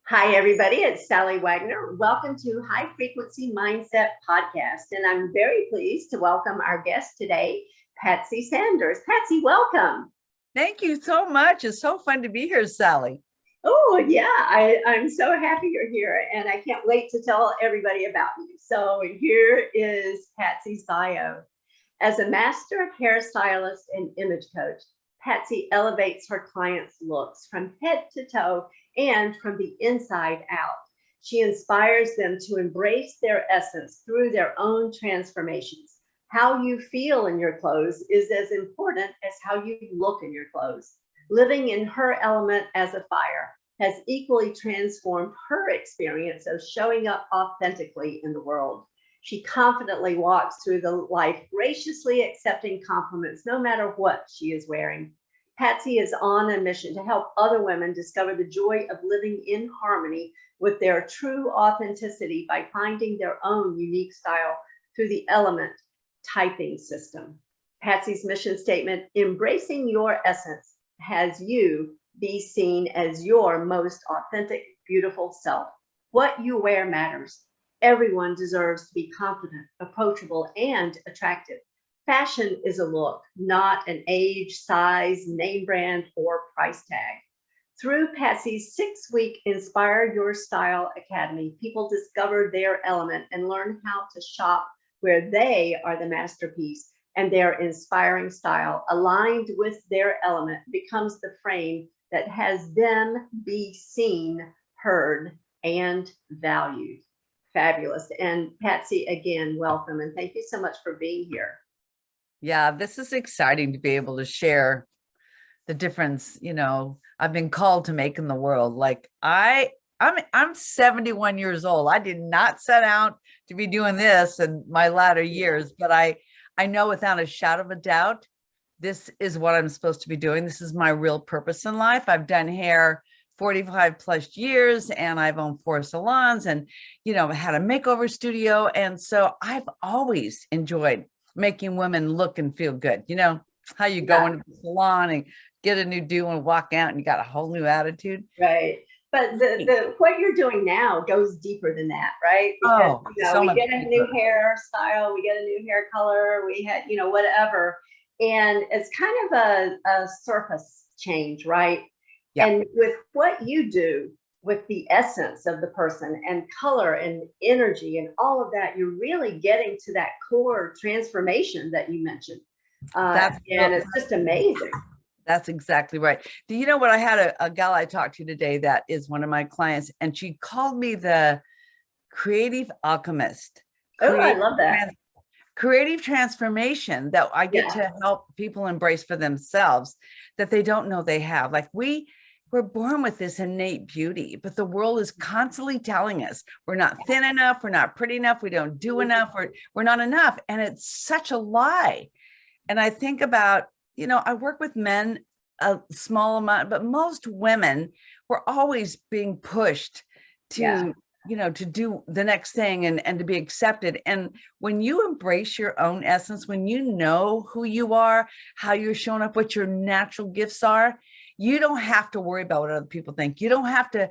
Hi, everybody. It's Sally Wagner. Welcome to High Frequency Mindset Podcast. And I'm very pleased to welcome our guest today, Patsy Sanders. Patsy, welcome. Thank you so much. It's so fun to be here, Sally. Oh, yeah. I'm so happy you're here, and I can't wait to tell everybody about you. So here is Patsy's bio. As a master hairstylist and image coach, Patsy elevates her clients' looks from head to toe and from the inside out. She inspires them to embrace their essence through their own transformations. How you feel in your clothes is as important as how you look in your clothes. Living in her element as a fire has equally transformed her experience of showing up authentically in the world. She confidently walks through the life graciously accepting compliments no matter what she is wearing. Patsy is on a mission to help other women discover the joy of living in harmony with their true authenticity by finding their own unique style through the element typing system. Patsy's mission statement, embracing your essence, has you be seen as your most authentic, beautiful self. What you wear matters. Everyone deserves to be confident, approachable, and attractive. Fashion is a look, not an age, size, name brand, or price tag. Through Patsy's 6-week Inspire Your Style Academy, people discover their element and learn how to shop where they are the masterpiece, and their inspiring style, aligned with their element, becomes the frame that has them be seen, heard, and valued. Fabulous. And Patsy, again, welcome. And thank you so much for being here. Yeah, this is exciting to be able to share the difference, I've been called to make in the world. Like I'm 71 years old. I did not set out to be doing this in my latter years, but I know without a shadow of a doubt, this is what I'm supposed to be doing. This is my real purpose in life. I've done hair 45 plus years, and I've owned 4 salons and, had a makeover studio. And so I've always enjoyed making women look and feel good. You know how you go into the salon and get a new do and walk out and you got a whole new attitude. Right. But the what you're doing now goes deeper than that, right? Because so we much get a deeper. new hairstyle, we get a new hair color, we had, whatever. And it's kind of a surface change, right? Yeah. And with what you do with the essence of the person and color and energy and all of that, you're really getting to that core transformation that you mentioned. And it's just amazing. That's exactly right. Do you know what? I had a gal I talked to today that is one of my clients, and she called me the creative alchemist. I love that. Creative transformation that I get to help people embrace for themselves that they don't know they have. Like we're born with this innate beauty, but the world is constantly telling us we're not thin enough, we're not pretty enough, we don't do enough, we're not enough. And it's such a lie. And I think about, I work with men a small amount, but most women were always being pushed to, to do the next thing and to be accepted. And when you embrace your own essence, when you know who you are, how you're showing up, what your natural gifts are, you don't have to worry about what other people think. You don't have to,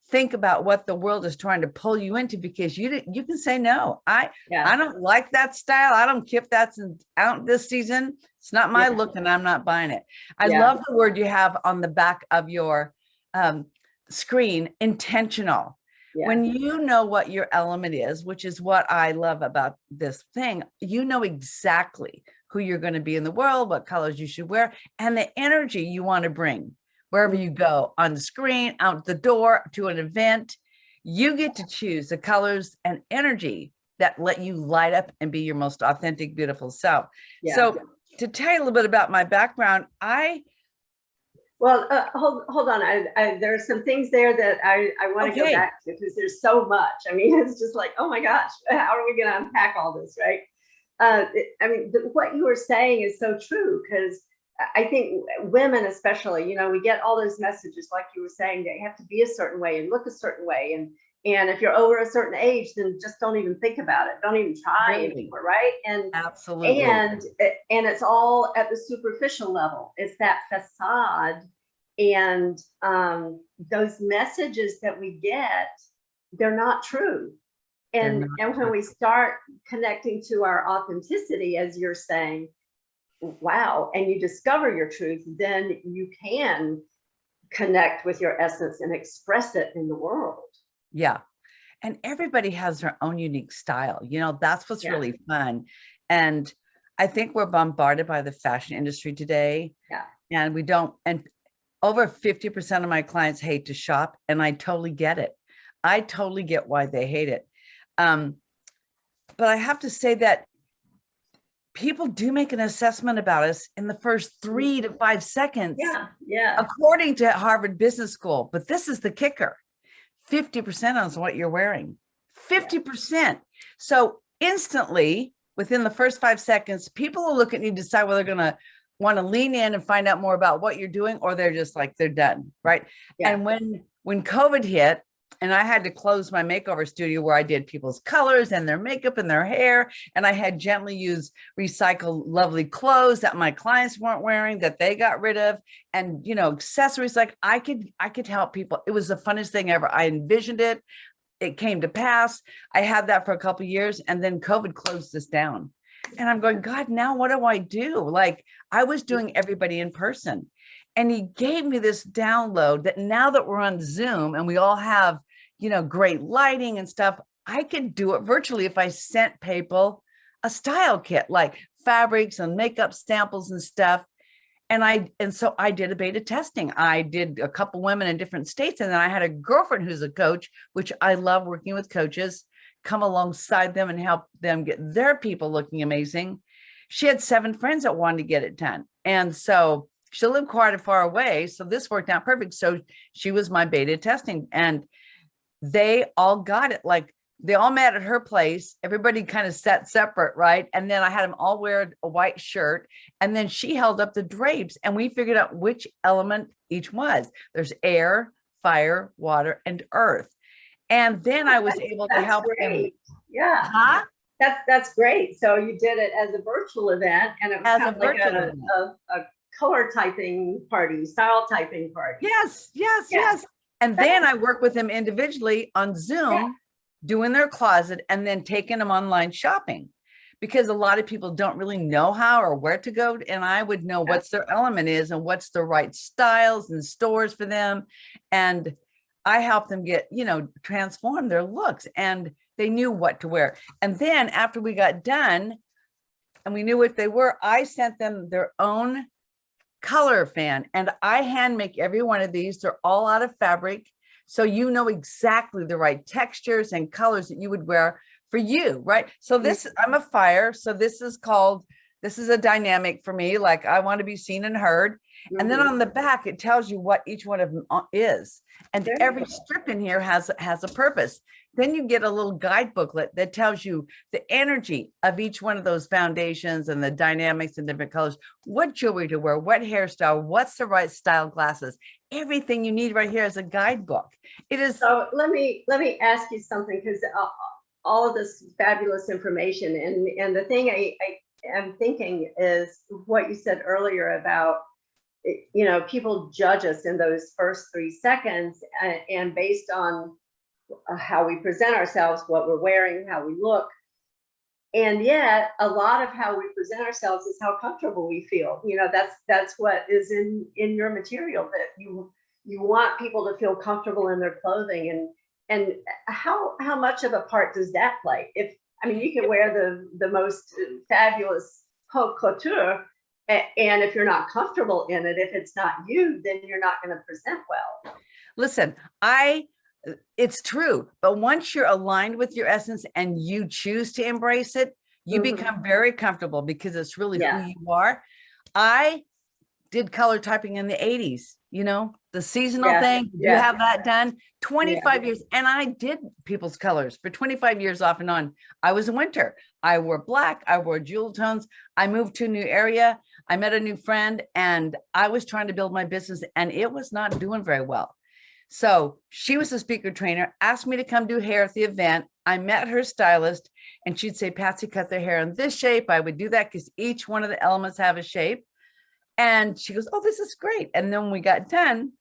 think about what the world is trying to pull you into, because you can say, no, I don't like that style. I don't care if that's out this season. It's not my look and I'm not buying it. I love the word you have on the back of your screen, intentional. When you know what your element is, which is what I love about this thing, you know exactly who you're going to be in the world, what colors you should wear, and the energy you want to bring wherever you go, on the screen, out the door, to an event. You get to choose the colors and energy that let you light up and be your most authentic, beautiful self. So to tell you a little bit about my background, hold on. There's some things there that I want to go back to, because there's so much. I mean, it's just like, oh my gosh, how are we going to unpack all this, right? What you were saying is so true, because I think women especially, we get all those messages, like you were saying, they have to be a certain way and look a certain way. And if you're over a certain age, then just don't even think about it. Don't even try anymore, right? And absolutely. And it's all at the superficial level. It's that facade. And those messages that we get, they're not true. And when we start connecting to our authenticity, as you're saying, wow, and you discover your truth, then you can connect with your essence and express it in the world. Yeah. And everybody has their own unique style. That's what's really fun. And I think we're bombarded by the fashion industry today. Yeah. And we don't, and over 50% of my clients hate to shop, and I totally get it. I totally get why they hate it. But I have to say that people do make an assessment about us in the first 3 to 5 seconds. Yeah. According to Harvard Business School. But this is the kicker. 50% is what you're wearing. 50%. So instantly, within the first 5 seconds, people will look at you and decide whether they're going to want to lean in and find out more about what you're doing, or they're just like, they're done. Right. Yeah. And when COVID hit, and I had to close my makeover studio where I did people's colors and their makeup and their hair, and I had gently used recycled lovely clothes that my clients weren't wearing, that they got rid of, and accessories. Like I could help people. It was the funnest thing ever. I envisioned it. It came to pass. I had that for a couple of years, and then COVID closed this down. And I'm going, God, now what do I do? Like I was doing everybody in person, and he gave me this download that now that we're on Zoom and we all have great lighting and stuff, I could do it virtually if I sent people a style kit, like fabrics and makeup samples and stuff. And so I did a beta testing. I did a couple women in different states. And then I had a girlfriend who's a coach, which I love working with coaches, come alongside them and help them get their people looking amazing. She had 7 friends that wanted to get it done. And so she lived quite far away. So this worked out perfect. So she was my beta testing, and they all got it. Like they all met at her place. Everybody kind of sat separate, right? And then I had them all wear a white shirt, and then she held up the drapes, and we figured out which element each was. There's air, fire, water, and earth. And then I was able to help them. Yeah. Huh? That's great. So you did it as a virtual event, and it was kind of like a color typing party, style typing party. Yes. And then I work with them individually on Zoom, doing their closet, and then taking them online shopping, because a lot of people don't really know how or where to go. And I would know what's their element is and what's the right styles and stores for them. And I help them get, transform their looks, and they knew what to wear. And then after we got done and we knew what they were, I sent them their own color fan, and I hand make every one of these. They're all out of fabric, so exactly the right textures and colors that you would wear for you, right? So this, I'm a fire, so this is a dynamic for me, like I want to be seen and heard. And then on the back it tells you what each one of them is, and every strip in here has a purpose. Then you get a little guide booklet that tells you the energy of each one of those foundations and the dynamics and different colors, what jewelry to wear, what hairstyle, what's the right style glasses, everything you need right here is a guidebook. It is. So let me ask you something, because all of this fabulous information, and the thing I am thinking is what you said earlier about, people judge us in those first 3 seconds, and based on how we present ourselves, what we're wearing, how we look. And yet a lot of how we present ourselves is how comfortable we feel. That's what is in your material, that you want people to feel comfortable in their clothing. And how much of a part does that play? You can wear the most fabulous haute couture, and if you're not comfortable in it, if it's not you, then you're not going to present well. Listen, it's true. But once you're aligned with your essence and you choose to embrace it, you become very comfortable, because it's really who you are. I did color typing in the 80s, the seasonal thing. You have that done 25 years. And I did people's colors for 25 years off and on. I was in winter. I wore black. I wore jewel tones. I moved to a new area. I met a new friend, and I was trying to build my business, and it was not doing very well. So she was a speaker trainer, asked me to come do hair at the event. I met her stylist, and she'd say, Patsy, cut their hair in this shape. I would do that because each one of the elements have a shape. And she goes, oh, this is great. And then when we got done,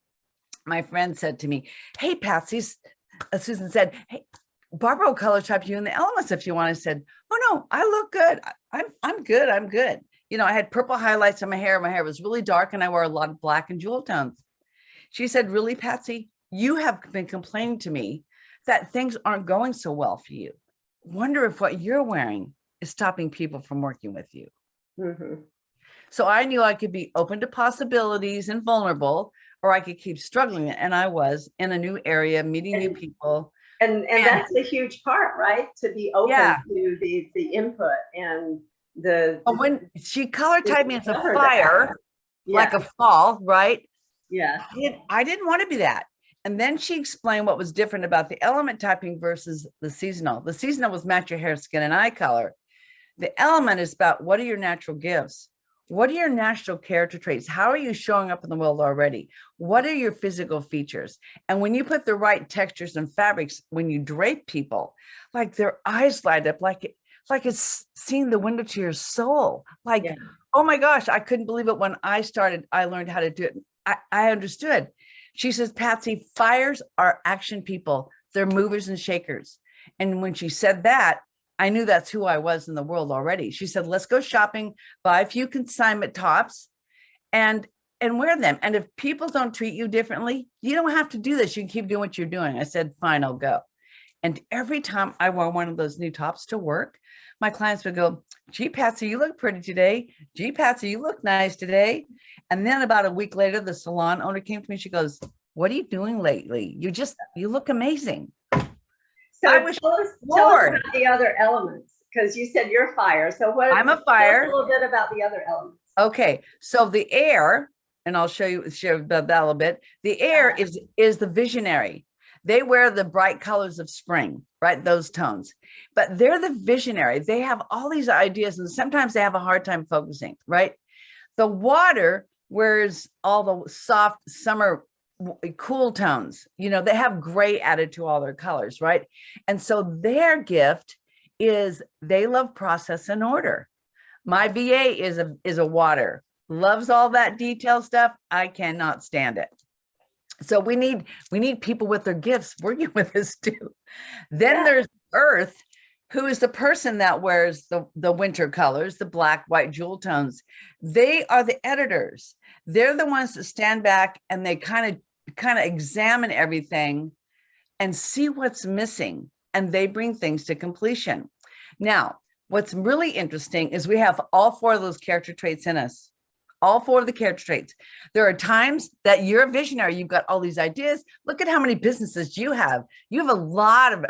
my friend said to me, hey, Patsy, Susan said, hey, Barbara will color type you in the elements if you want. I said, oh no, I look good. I'm good. I'm good. You know, I had purple highlights on my hair. My hair was really dark and I wore a lot of black and jewel tones. She said, really, Patsy, you have been complaining to me that things aren't going so well for you. Wonder if what you're wearing is stopping people from working with you. Mm-hmm. So I knew I could be open to possibilities and vulnerable, or I could keep struggling. And I was in a new area, meeting new people. And that's a huge part, right? To be open to the input and But when she color typed me as a fire, like a fall, right? Yeah. I didn't want to be that. And then she explained what was different about the element typing versus the seasonal. The seasonal was match your hair, skin, and eye color. The element is about what are your natural gifts? What are your natural character traits? How are you showing up in the world already? What are your physical features? And when you put the right textures and fabrics, when you drape people, like their eyes light up, like it's seeing the window to your soul. Like, oh my gosh, I couldn't believe it when I started. I learned how to do it. I understood. She says, Patsy, fires are action people. They're movers and shakers. And when she said that, I knew that's who I was in the world already. She said, let's go shopping, buy a few consignment tops and wear them. And if people don't treat you differently, you don't have to do this. You can keep doing what you're doing. I said, fine, I'll go. And every time I wore one of those new tops to work, my clients would go, gee, Patsy, you look pretty today. Gee, Patsy, you look nice today. And then about a week later, the salon owner came to me. She goes, what are you doing lately? You look amazing. So tell us about the other elements, because you said you're fire. So I'm a fire. Tell us a little bit about the other elements. Okay. So the air, and I'll share about that a little bit. The air is the visionary. They wear the bright colors of spring, right? Those tones, but they're the visionary. They have all these ideas and sometimes they have a hard time focusing, right? The water wears all the soft summer cool tones. You know, they have gray added to all their colors, right? And so their gift is they love process and order. My VA is a water, loves all that detail stuff. I cannot stand it. So we need people with their gifts working with us too. Then there's Earth, who is the person that wears the winter colors, the black, white, jewel tones. They are the editors. They're the ones that stand back and they kind of examine everything and see what's missing, and they bring things to completion. Now, what's really interesting is we have all four of those character traits in us. All four of the character traits. There are times that you're a visionary. You've got all these ideas. Look at how many businesses you have. You have a lot of,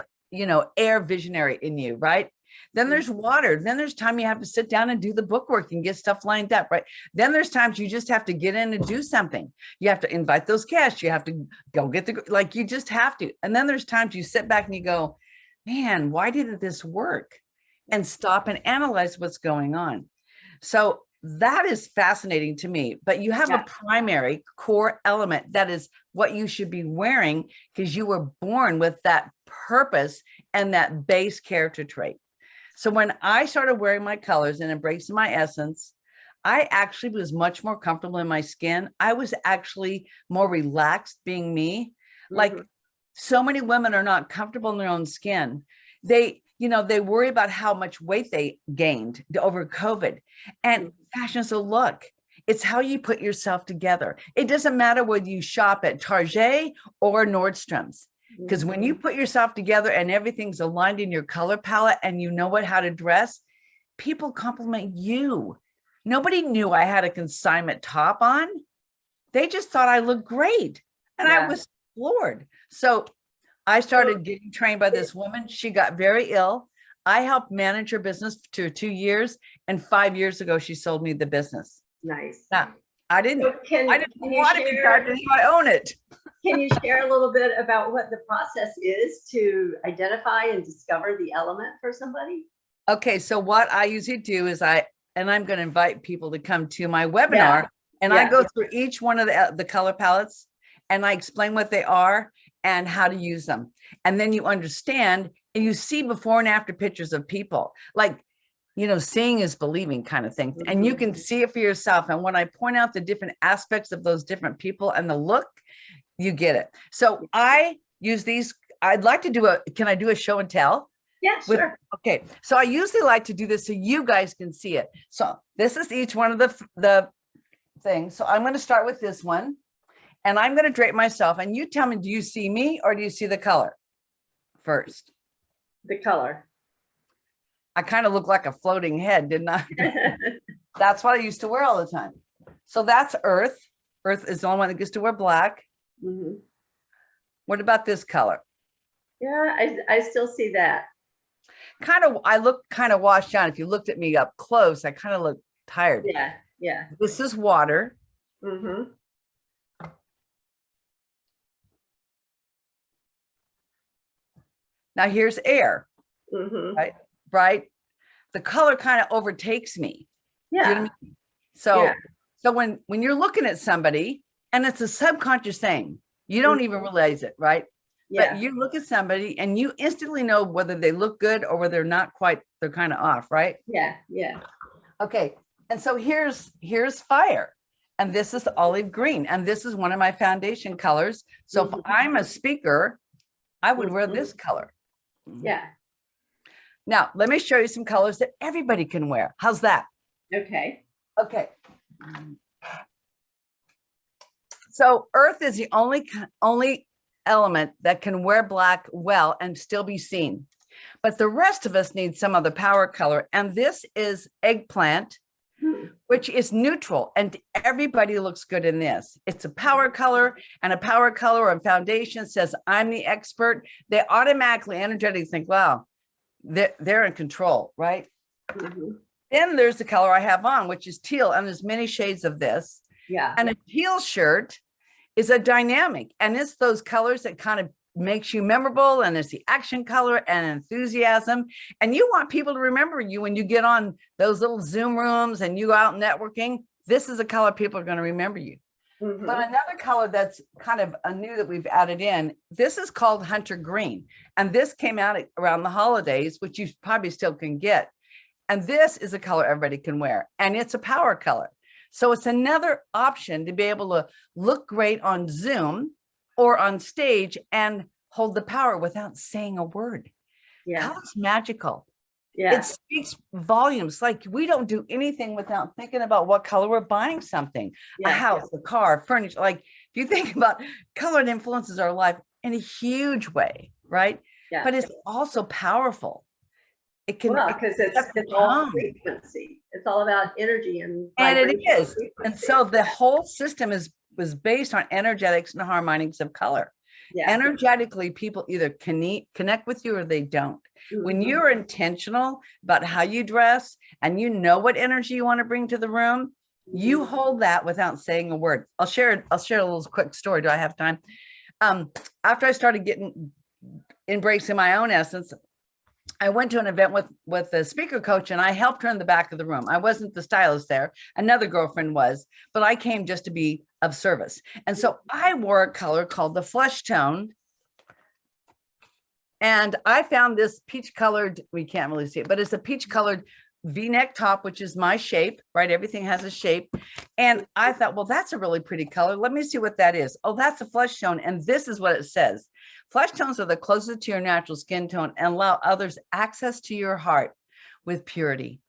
air visionary in you, right? Then there's water. Then there's time you have to sit down and do the bookwork and get stuff lined up, right? Then there's times you just have to get in and do something. You have to invite those guests. You have to go get you just have to. And then there's times you sit back and you go, man, why didn't this work? And stop and analyze what's going on. So that is fascinating to me, but you have a primary core element that is what you should be wearing because you were born with that purpose and that base character trait. So when I started wearing my colors and embracing my essence, I actually was much more comfortable in my skin. I was actually more relaxed being me. Like so many women are not comfortable in their own skin. They worry about how much weight they gained over COVID. And fashion's a look. It's how you put yourself together. It doesn't matter whether you shop at Target or Nordstrom's, because when you put yourself together and everything's aligned in your color palette and you know how to dress, people compliment you. Nobody knew I had a consignment top on. They just thought I looked great. And I was floored. So I started getting trained by this woman. She got very ill. I helped manage her business for 2 years. And 5 years ago, she sold me the business. Nice. Now, I didn't want to be charged. I own it. Can you share a little bit about what the process is to identify and discover the element for somebody? Okay. So what I usually do is I'm going to invite people to come to my webinar and I go through each one of the color palettes and I explain what they are and how to use them. And then you understand and you see before and after pictures of people, like, seeing is believing kind of thing. And you can see it for yourself. And when I point out the different aspects of those different people and the look, You get it. So I use these. I'd like to do can I do a show and tell? Yeah, sure. Okay. So I usually like to do this so you guys can see it. So this is each one of the things. So I'm going to start with this one and I'm going to drape myself and you tell me, do you see me or do you see the color first? The color. I kind of look like a floating head, didn't I? That's what I used to wear all the time. So that's earth. Earth is the only one that gets to wear black. Mm-hmm. What about this color? Yeah, I still see that. I look kind of washed out. If you looked at me up close, I kind of look tired. Yeah, yeah. This is water. Mm-hmm. Now here's air, Mm-hmm. right? The color kind of overtakes me. Yeah. Do you know what I mean? So, yeah. so when you're looking at somebody and it's a subconscious thing, you don't even realize it, right? Yeah. But you look at somebody and you instantly know whether they look good or whether they're not quite, they're kind of off, right? Yeah, yeah. Okay. And so here's fire. And this is olive green. And this is one of my foundation colors. So if I'm a speaker, I would wear this color. Yeah. Now, let me show you some colors that everybody can wear. How's that? Okay. Okay. So earth is the only element that can wear black well and still be seen. But the rest of us need some other power color. And this is eggplant, which is neutral. And everybody looks good in this. It's a power color, and a power color and foundation says, I'm the expert. They automatically, energetically think, wow, they're in control, right? Mm-hmm. Then there's the color I have on, which is teal. And there's many shades of this. Yeah. And a teal shirt is a dynamic. And it's those colors that kind of makes you memorable, and it's the action color and enthusiasm. And you want people to remember you when you get on those little Zoom rooms and you go out networking. This is a color people are going to remember you. Mm-hmm. But another color that's kind of a new that we've added in, this is called hunter green. And this came out around the holidays, which you probably still can get. And this is a color everybody can wear. And it's a power color. So it's another option to be able to look great on Zoom or on stage and hold the power without saying a word. Yeah. Color's magical. Yeah. It speaks volumes. Like we don't do anything without thinking about what color we're buying something, a house, a car, furniture. Like if you think about color, it influences our life in a huge way, right? Yeah. But it's also powerful. It can, because it's all frequency. It's all about energy and it is. Frequency. And so the whole system was based on energetics and harmonics of color. Yeah. Energetically, people either connect with you or they don't. Mm-hmm. When you're intentional about how you dress and you know what energy you want to bring to the room, you hold that without saying a word. I'll share a little quick story. Do I have time? After I started embracing my own essence, I went to an event with the speaker coach and I helped her in the back of the room. I wasn't the stylist there. Another girlfriend was, but I came just to be of service. And so I wore a color called the flesh tone. And I found this peach colored, we can't really see it, but it's a peach colored V-neck top, which is my shape, right? Everything has a shape. And I thought, well, that's a really pretty color. Let me see what that is. Oh, that's a flesh tone. And this is what it says. Flesh tones are the closest to your natural skin tone and allow others access to your heart with purity.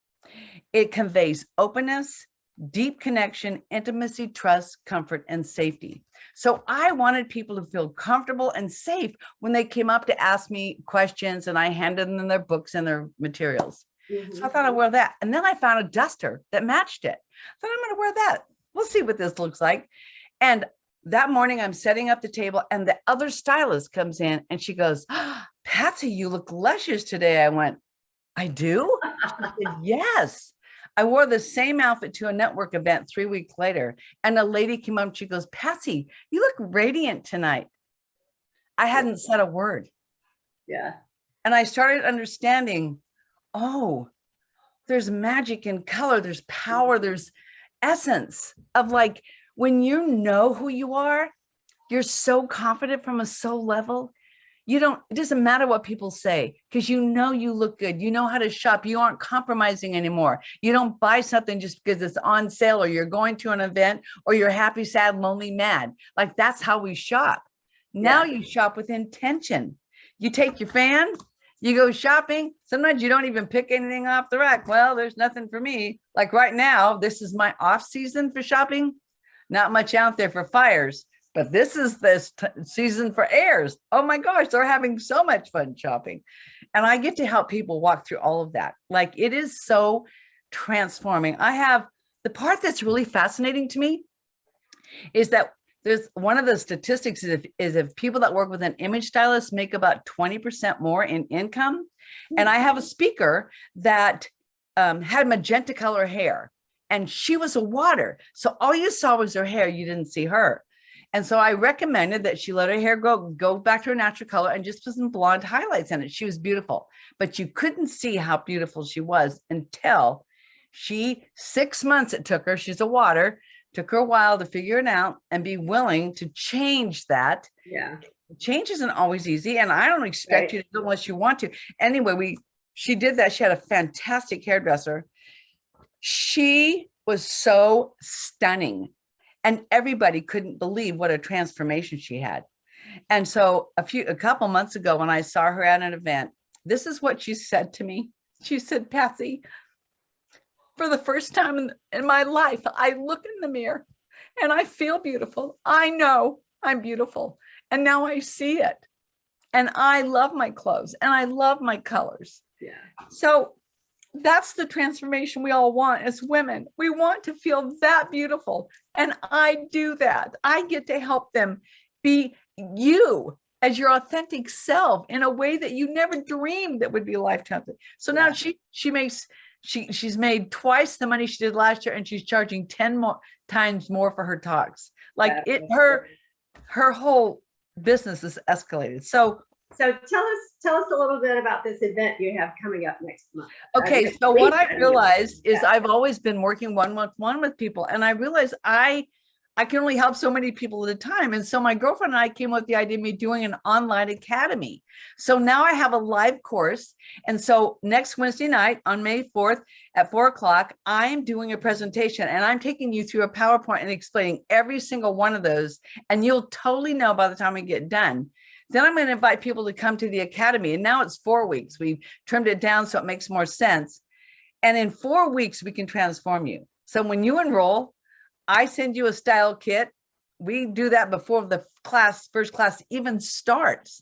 It conveys openness, deep connection, intimacy, trust, comfort, and safety. So I wanted people to feel comfortable and safe when they came up to ask me questions and I handed them their books and their materials. Mm-hmm. So I thought I'd wear that. And then I found a duster that matched it. I thought I'm going to wear that. We'll see what this looks like. And that morning I'm setting up the table and the other stylist comes in and she goes, oh, Patsy, you look luscious today. I went, I do? She said, yes. I wore the same outfit to a network event 3 weeks later. And a lady came up and she goes, Patsy, you look radiant tonight. I hadn't said a word. Yeah. And I started understanding, oh, there's magic in color. There's power. There's essence of like, when you know who you are, you're so confident from a soul level. it doesn't matter what people say, because you know you look good. You know how to shop. You aren't compromising anymore. You don't buy something just because it's on sale or you're going to an event or you're happy, sad, lonely, mad. Like that's how we shop. Now you shop with intention. You take your fan, you go shopping. Sometimes you don't even pick anything off the rack. Well, there's nothing for me. Like right now, this is my off season for shopping. Not much out there for fires. But this is season for airs. Oh my gosh, they're having so much fun shopping. And I get to help people walk through all of that. Like it is so transforming. I have the part that's really fascinating to me is that there's one of the statistics is if people that work with an image stylist make about 20% more in income. And I have a speaker that had magenta color hair and she was a water. So all you saw was her hair. You didn't see her. And so I recommended that she let her hair go back to her natural color and just put some blonde highlights in it. She was beautiful, but you couldn't see how beautiful she was until 6 months it took her. She's a water, took her a while to figure it out and be willing to change that. Yeah. Change isn't always easy. And I don't expect you to unless you want to. Anyway, she did that. She had a fantastic hairdresser. She was so stunning. And everybody couldn't believe what a transformation she had. And so a couple months ago, when I saw her at an event, this is what she said to me. She said, Patsy, for the first time in my life, I look in the mirror and I feel beautiful. I know I'm beautiful. And now I see it. And I love my clothes and I love my colors. Yeah. So that's the transformation we all want as women. We want to feel that beautiful. And I do that. I get to help them be you as your authentic self in a way that you never dreamed that would be lifetime. So now she's made twice the money she did last year and she's charging 10 times more for her talks. Like her whole business is escalated. So tell us a little bit about this event you have coming up next month. Okay, so what I realized is I've always been working one-on-one with people, and I realized I can only help so many people at a time. And so my girlfriend and I came up with the idea of me doing an online academy. So now I have a live course. And so next Wednesday night on May 4th at 4 o'clock, I'm doing a presentation and I'm taking you through a PowerPoint and explaining every single one of those. And you'll totally know by the time we get done. Then I'm going to invite people to come to the academy. And now it's 4 weeks. We've trimmed it down so it makes more sense. And in 4 weeks, we can transform you. So when you enroll, I send you a style kit. We do that before the first class even starts.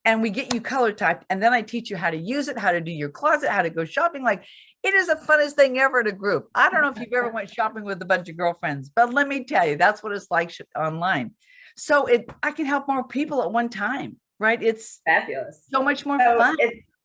And we get you color typed. And then I teach you how to use it, how to do your closet, how to go shopping. Like it is the funnest thing ever to group. I don't know if you've ever went shopping with a bunch of girlfriends, but let me tell you, that's what it's like online. So I can help more people at one time, right? It's fabulous. So much more fun.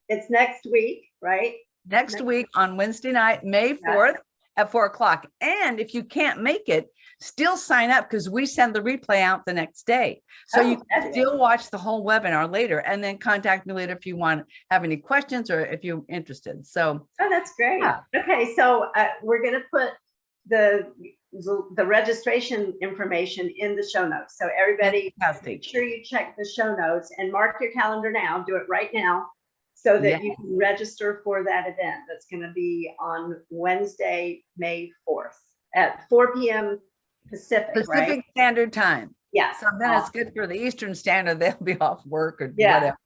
It's next week, right? Next week on Wednesday night, May 4th at 4 o'clock. And if you can't make it, still sign up because we send the replay out the next day. So you can still watch the whole webinar later and then contact me later if you want to have any questions or if you're interested. So, that's great. Yeah. Okay. So we're going to put the registration information in the show notes. So everybody, make sure you check the show notes and mark your calendar now. Do it right now so that you can register for that event. That's going to be on Wednesday, May 4th at 4 p.m. Pacific Standard Time. Yeah. So then it's good for the Eastern Standard. They'll be off work or whatever.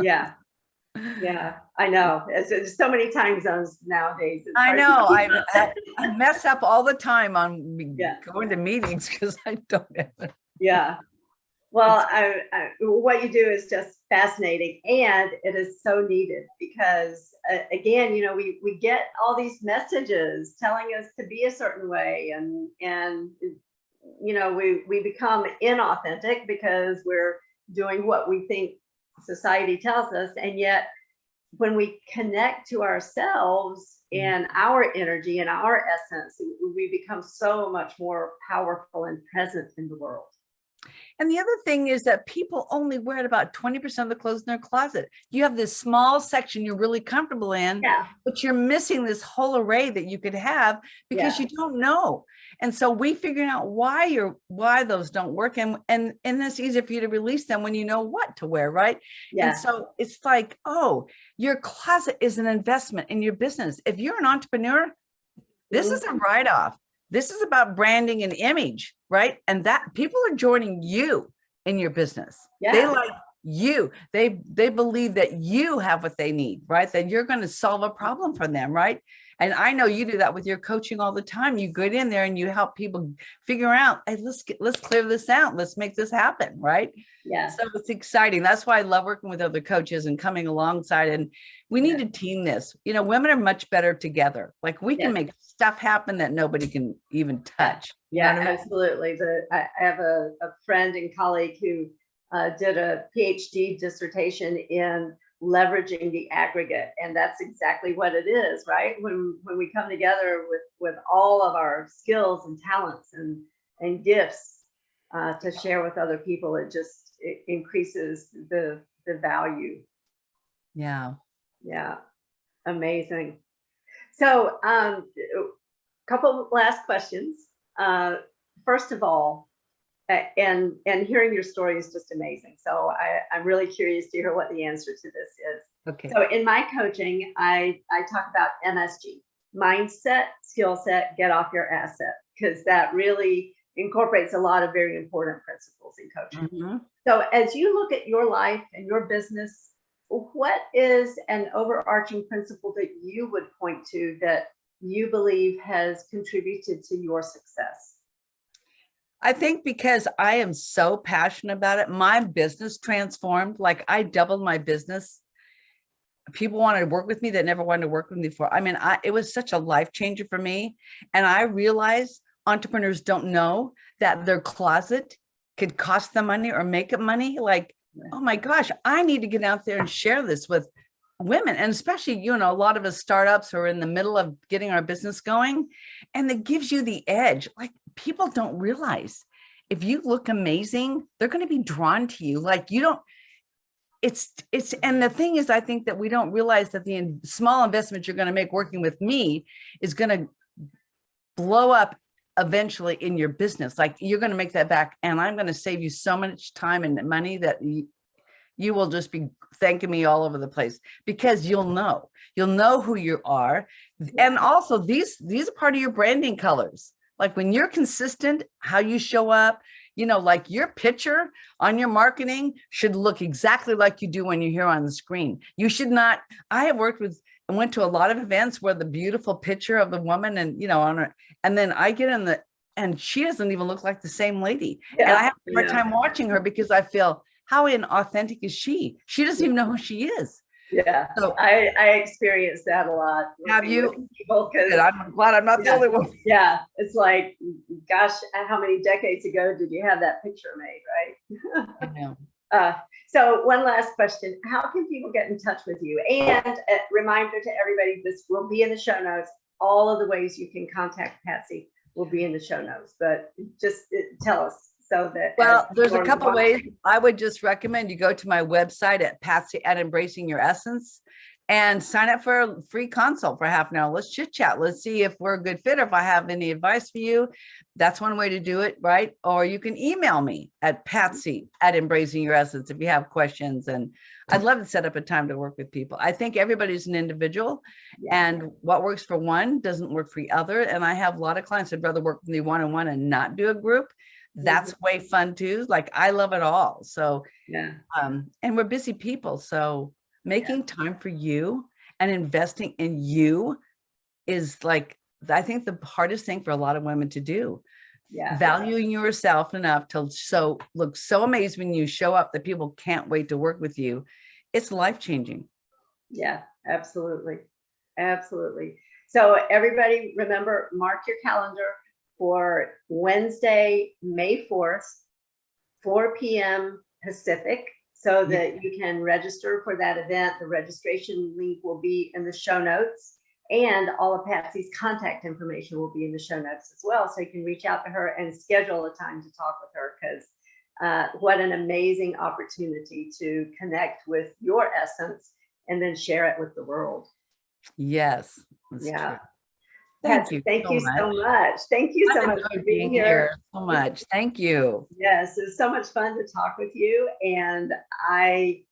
Yeah. Yeah, I know. There's so many time zones nowadays. I know. I mess up all the time on going to meetings because I don't have it. Yeah. Well, what you do is just fascinating, and it is so needed because, again, you know, we get all these messages telling us to be a certain way, and you know, we become inauthentic because we're doing what we think society tells us, and yet when we connect to ourselves and our energy and our essence, we become so much more powerful and present in the world. And the other thing is that people only wear about 20% of the clothes in their closet. You have this small section you're really comfortable in, but you're missing this whole array that you could have because you don't know. And so we figuring out why those don't work. And it's easier for you to release them when you know what to wear, right? Yeah. And so it's like, oh, your closet is an investment in your business. If you're an entrepreneur, this is a write-off. This is about branding and image, right? And that people are joining you in your business. Yeah. They like you. They believe that you have what they need, right? That you're going to solve a problem for them, right? And I know you do that with your coaching all the time. You get in there and you help people figure out, hey, let's clear this out. Let's make this happen, right? Yeah. So it's exciting. That's why I love working with other coaches and coming alongside. And we need to team this. You know, women are much better together. Like we can make stuff happen that nobody can even touch. Yeah, you know absolutely. I have a friend and colleague who did a PhD dissertation in leveraging the aggregate, and that's exactly what it is, right? When we come together with all of our skills and talents and gifts to share with other people, it increases the value. Yeah. Yeah. Amazing. So couple last questions. First of all, and hearing your story is just amazing. So I'm really curious to hear what the answer to this is. Okay. So in my coaching, I talk about MSG, mindset, skill set, get off your asset, because that really incorporates a lot of very important principles in coaching. Mm-hmm. So as you look at your life and your business, what is an overarching principle that you would point to that you believe has contributed to your success? I think because I am so passionate about it, my business transformed. Like I doubled my business. People wanted to work with me that never wanted to work with me before. I mean, it was such a life changer for me. And I realized entrepreneurs don't know that their closet could cost them money or make them money. Like, oh my gosh, I need to get out there and share this with women. And especially, you know, a lot of us startups are in the middle of getting our business going, and it gives you the edge. Like people don't realize if you look amazing, they're going to be drawn to you. Like you don't, and the thing is, I think that we don't realize that the small investment you're going to make working with me is going to blow up eventually in your business. Like you're going to make that back, and I'm going to save you so much time and money that you will just be thanking me all over the place, because you'll know who you are. And also these are part of your branding colors. Like when you're consistent, how you show up, you know, like your picture on your marketing should look exactly like you do when you're here on the screen. You should not, I have worked with and went to a lot of events where the beautiful picture of the woman and, you know, on her, and then I get in and she doesn't even look like the same lady. Yeah. And I have a hard time watching her because I feel, how inauthentic is she? She doesn't even know who she is. Yeah, so I experience that a lot. Have you? I'm glad I'm not the only one. Yeah, it's like, gosh, how many decades ago did you have that picture made, right? I know. So one last question. How can people get in touch with you? And a reminder to everybody, this will be in the show notes. All of the ways you can contact Patsy will be in the show notes, but just tell us. So that, well, there's a couple ways. I would just recommend you go to my website at Patsy at Embracing Your Essence and sign up for a free consult for half an hour. Let's chit chat. Let's see if we're a good fit, or if I have any advice for you. That's one way to do it, right? Or you can email me at Patsy at Embracing Your Essence if you have questions. And I'd love to set up a time to work with people. I think everybody's an individual, and what works for one doesn't work for the other. And I have a lot of clients that'd rather work with me one-on-one and not do a group. That's way fun too. Like I love it all. So and we're busy people. So making time for you and investing in you is like, I think the hardest thing for a lot of women to do. Valuing yourself enough to look so amazing when you show up that people can't wait to work with you. It's life-changing. Yeah, absolutely. Absolutely. So everybody remember, mark your calendar for Wednesday, May 4th, 4 p.m. Pacific, so that you can register for that event. The registration link will be in the show notes, and all of Patsy's contact information will be in the show notes as well. So you can reach out to her and schedule a time to talk with her, because what an amazing opportunity to connect with your essence and then share it with the world. Yes. True. Thank you Thank so you much. so much. Thank you so I've much for enjoyed being being here. here so much. Thank you. Yes, it's so much fun to talk with you. And I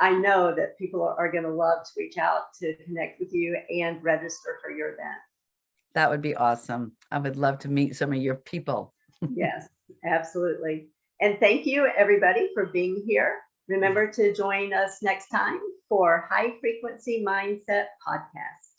know that people are going to love to reach out to connect with you and register for your event. That would be awesome. I would love to meet some of your people. Yes, absolutely. And thank you, everybody, for being here. Remember to join us next time for High Frequency Mindset Podcast.